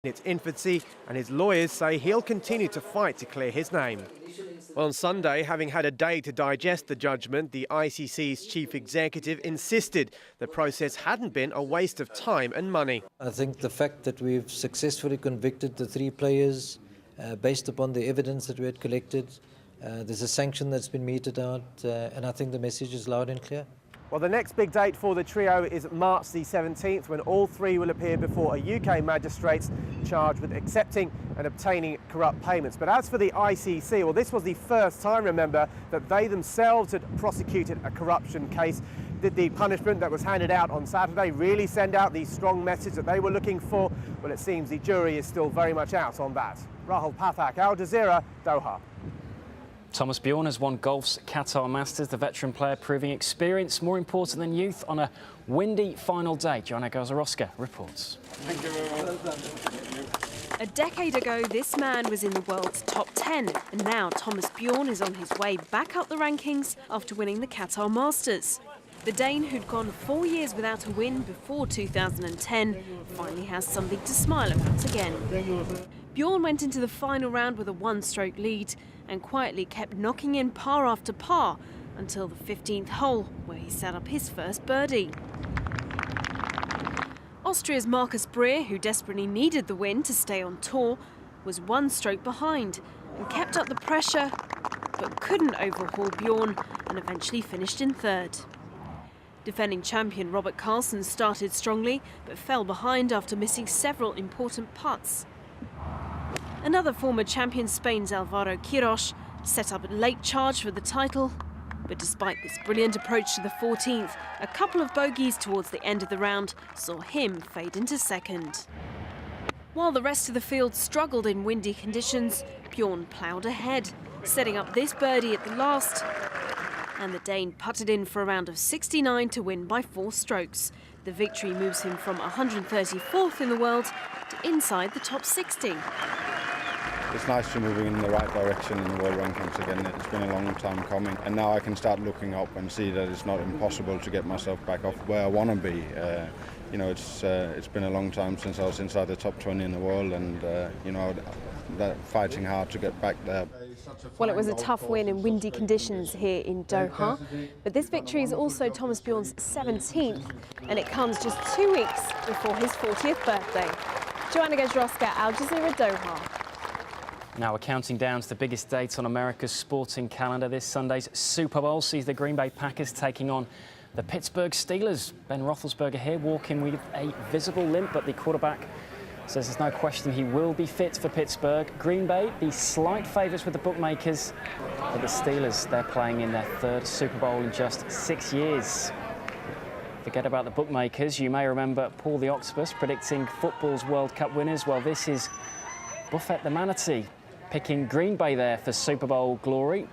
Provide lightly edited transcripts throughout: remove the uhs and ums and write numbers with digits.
in its infancy, and his lawyers say he'll continue to fight to clear his name. On Sunday, having had a day to digest the judgment, the ICC's chief executive insisted the process hadn't been a waste of time and money. I think the fact that we've successfully convicted the 3 players based upon the evidence that we had collected, there's a sanction that's been meted out, and I think the message is loud and clear. Well, the next big date for the trio is March the 17th, when all 3 will appear before a UK magistrate charged with accepting and obtaining corrupt payments. But as for the ICC, well, this was the first time, remember, that they themselves had prosecuted a corruption case. Did the punishment that was handed out on Saturday really send out the strong message that they were looking for? Well, it seems the jury is still very much out on that. Rahul Pathak, Al Jazeera, Doha. Thomas Bjorn has won golf's Qatar Masters, the veteran player proving experience more important than youth on a windy final day. Joanna Gazarovska reports. Thank you. A decade ago, this man was in the world's top 10, and now Thomas Bjorn is on his way back up the rankings after winning the Qatar Masters. The Dane, who'd gone 4 years without a win before 2010, finally has something to smile about again. Bjorn went into the final round with a 1-stroke lead and quietly kept knocking in par after par until the 15th hole, where he set up his first birdie. Austria's Marcus Breer, who desperately needed the win to stay on tour, was 1 stroke behind and kept up the pressure, but couldn't overhaul Bjorn and eventually finished in 3rd. Defending champion Robert Karlsson started strongly, but fell behind after missing several important putts. Another former champion, Spain's Alvaro Quiros, set up a late charge for the title, but despite this brilliant approach to the 14th, a couple of bogeys towards the end of the round saw him fade into 2nd. While the rest of the field struggled in windy conditions, Bjorn ploughed ahead, setting up this birdie at the last, and the Dane putted in for a round of 69 to win by 4 strokes. The victory moves him from 134th in the world to inside the top 60. It's nice to be moving in the right direction in the world rankings again. It's been a long time coming, and now I can start looking up and see that it's not impossible to get myself back off where I want to be. You know, it's been a long time since I was inside the top 20 in the world, and you know, fighting hard to get back there. Well, it was a tough win in windy conditions here in Doha, but this victory is also Thomas Bjorn's 17th, and it comes just 2 weeks before his 40th birthday. Joanna Gazarovska, Al Jazeera, Doha. Now we're counting down to the biggest date on America's sporting calendar. This Sunday's Super Bowl sees the Green Bay Packers taking on the Pittsburgh Steelers. Ben Roethlisberger here walking with a visible limp, but the quarterback says there's no question he will be fit for Pittsburgh. Green Bay, the slight favourites with the bookmakers, but the Steelers, they're playing in their 3rd Super Bowl in just 6 years. Forget about the bookmakers. You may remember Paul the Octopus predicting football's World Cup winners. Well, this is Buffett the Manatee picking Green Bay there for Super Bowl glory.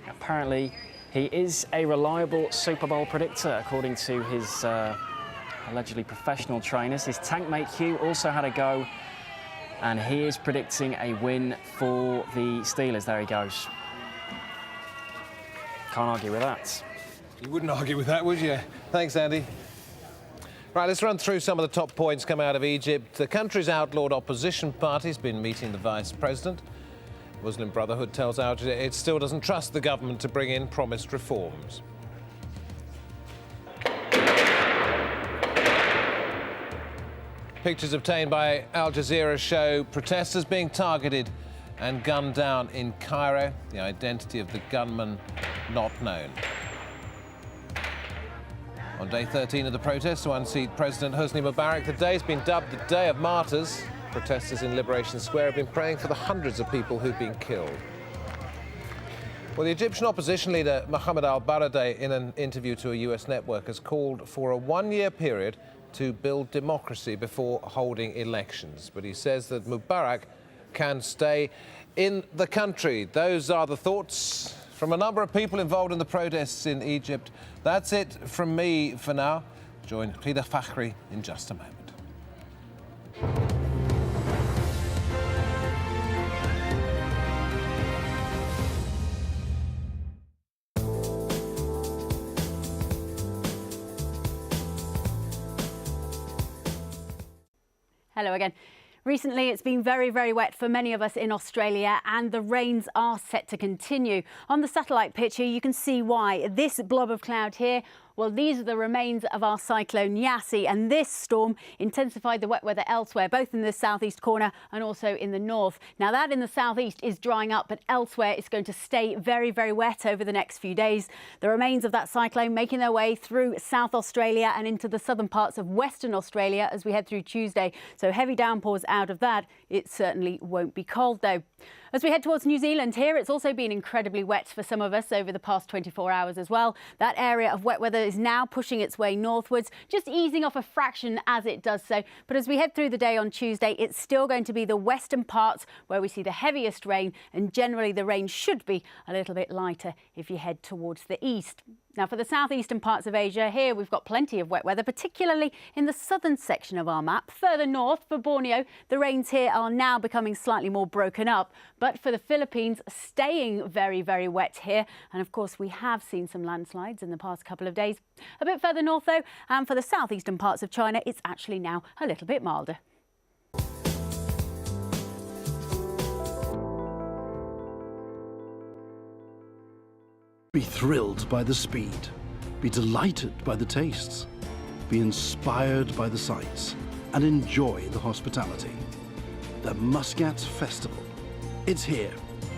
Apparently, he is a reliable Super Bowl predictor, according to his allegedly professional trainers. His tank mate Hugh also had a go, and he is predicting a win for the Steelers. There he goes. Can't argue with that. You wouldn't argue with that, would you? Thanks, Andy. Right, let's run through some of the top points coming out of Egypt. The country's outlawed opposition party's been meeting the vice president. Muslim Brotherhood tells Al Jazeera it still doesn't trust the government to bring in promised reforms. Pictures obtained by Al Jazeera show protesters being targeted and gunned down in Cairo. The identity of the gunman not known. On day 13 of the protests to unseat President Hosni Mubarak, the day's been dubbed the Day of Martyrs. Protesters in Liberation Square have been praying for the hundreds of people who've been killed. Well, the Egyptian opposition leader Mohammed al-Baradei, in an interview to a US network, has called for a 1-year period to build democracy before holding elections. But he says that Mubarak can stay in the country. Those are the thoughts from a number of people involved in the protests in Egypt. That's it from me for now. Join Rida Fakhri in just a moment. Hello again. Recently, it's been very, very wet for many of us in Australia, and the rains are set to continue. On the satellite picture, you can see why. This blob of cloud here, well, these are the remains of our cyclone Yasi, and this storm intensified the wet weather elsewhere, both in the southeast corner and also in the north. Now, that in the southeast is drying up, but elsewhere it's going to stay very, very wet over the next few days. The remains of that cyclone making their way through South Australia and into the southern parts of Western Australia as we head through Tuesday. So heavy downpours out of that. It certainly won't be cold, though. As we head towards New Zealand here, it's also been incredibly wet for some of us over the past 24 hours as well. That area of wet weather is now pushing its way northwards, just easing off a fraction as it does so. But as we head through the day on Tuesday, it's still going to be the western parts where we see the heaviest rain, and generally the rain should be a little bit lighter if you head towards the east. Now, for the southeastern parts of Asia, here we've got plenty of wet weather, particularly in the southern section of our map. Further north for Borneo, the rains here are now becoming slightly more broken up. But for the Philippines, staying very, very wet here. And of course, we have seen some landslides in the past couple of days. A bit further north, though, and for the southeastern parts of China, it's actually now a little bit milder. Be thrilled by the speed, be delighted by the tastes, be inspired by the sights, and enjoy the hospitality. The Muscat Festival. It's here,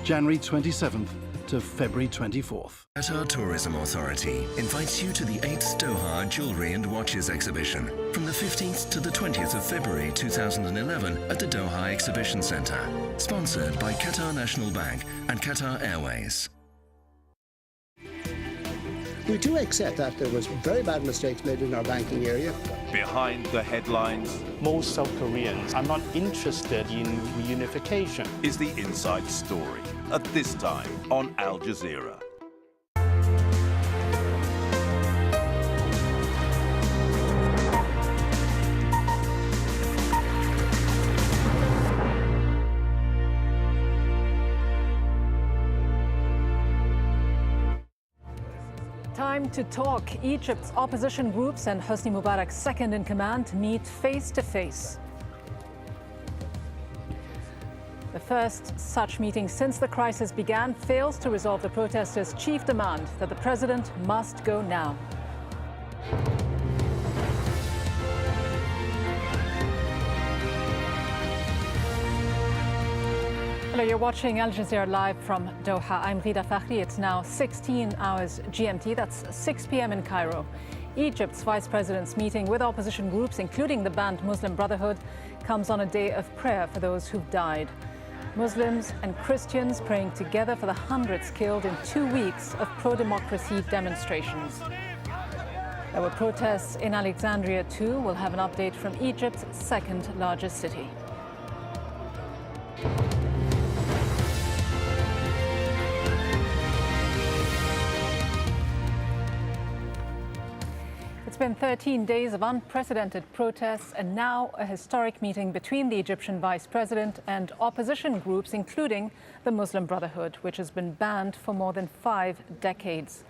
January 27th to February 24th. Qatar Tourism Authority invites you to the 8th Doha Jewellery and Watches Exhibition from the 15th to the 20th of February 2011 at the Doha Exhibition Centre. Sponsored by Qatar National Bank and Qatar Airways. We do accept that there was very bad mistakes made in our banking area. Behind the headlines, most South Koreans are not interested in reunification. Is the inside story at this time on Al Jazeera. Time to talk. Egypt's opposition groups and Hosni Mubarak's second-in-command meet face-to-face. The first such meeting since the crisis began fails to resolve the protesters' chief demand that the president must go now. Hello, you're watching Al Jazeera live from Doha. I'm Rida Fakhri. It's now 16 hours GMT. That's 6 p.m. in Cairo. Egypt's vice president's meeting with opposition groups, including the banned Muslim Brotherhood, comes on a day of prayer for those who've died. Muslims and Christians praying together for the hundreds killed in 2 weeks of pro-democracy demonstrations. There were protests in Alexandria too. We'll have an update from Egypt's second largest city. It's been 13 days of unprecedented protests and now a historic meeting between the Egyptian vice president and opposition groups, including the Muslim Brotherhood, which has been banned for more than 5 decades.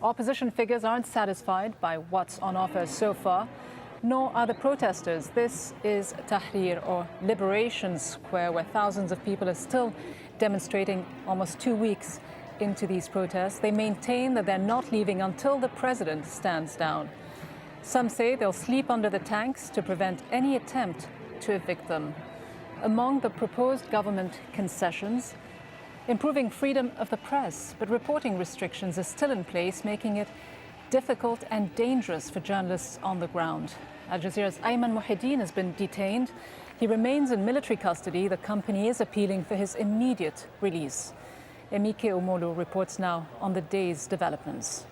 Opposition figures aren't satisfied by what's on offer so far, nor are the protesters. This is Tahrir, or Liberation Square, where thousands of people are still demonstrating almost 2 weeks into these protests. They maintain that they're not leaving until the president stands down. Some say they'll sleep under the tanks to prevent any attempt to evict them. Among the proposed government concessions, improving freedom of the press, but reporting restrictions are still in place, making it difficult and dangerous for journalists on the ground. Al Jazeera's Ayman Muhyiddin has been detained. He remains in military custody. The company is appealing for his immediate release. Emike Omolu reports now on the day's developments.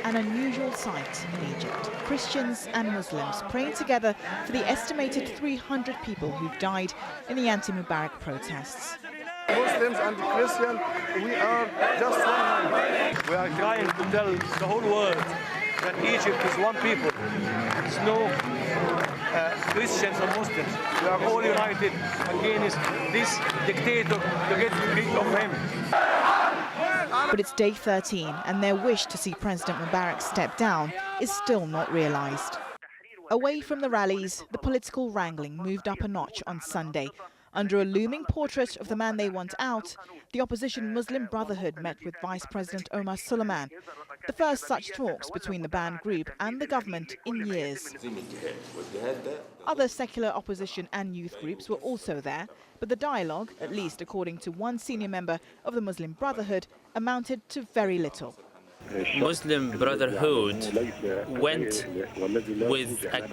An unusual sight in Egypt. Christians and Muslims praying together for the estimated 300 people who've died in the anti-Mubarak protests. Muslims and Christians, we are just one. We are trying to tell the whole world that Egypt is one people. There's no Christians or Muslims. We are all united against this dictator to get rid of him. But it's day 13 and their wish to see President Mubarak step down is still not realised. Away from the rallies, the political wrangling moved up a notch on Sunday. Under a looming portrait of the man they want out, the opposition Muslim Brotherhood met with Vice President Omar Suleiman, the first such talks between the banned group and the government in years. Other secular opposition and youth groups were also there, but the dialogue, at least according to one senior member of the Muslim Brotherhood, amounted to very little. Muslim Brotherhood went with a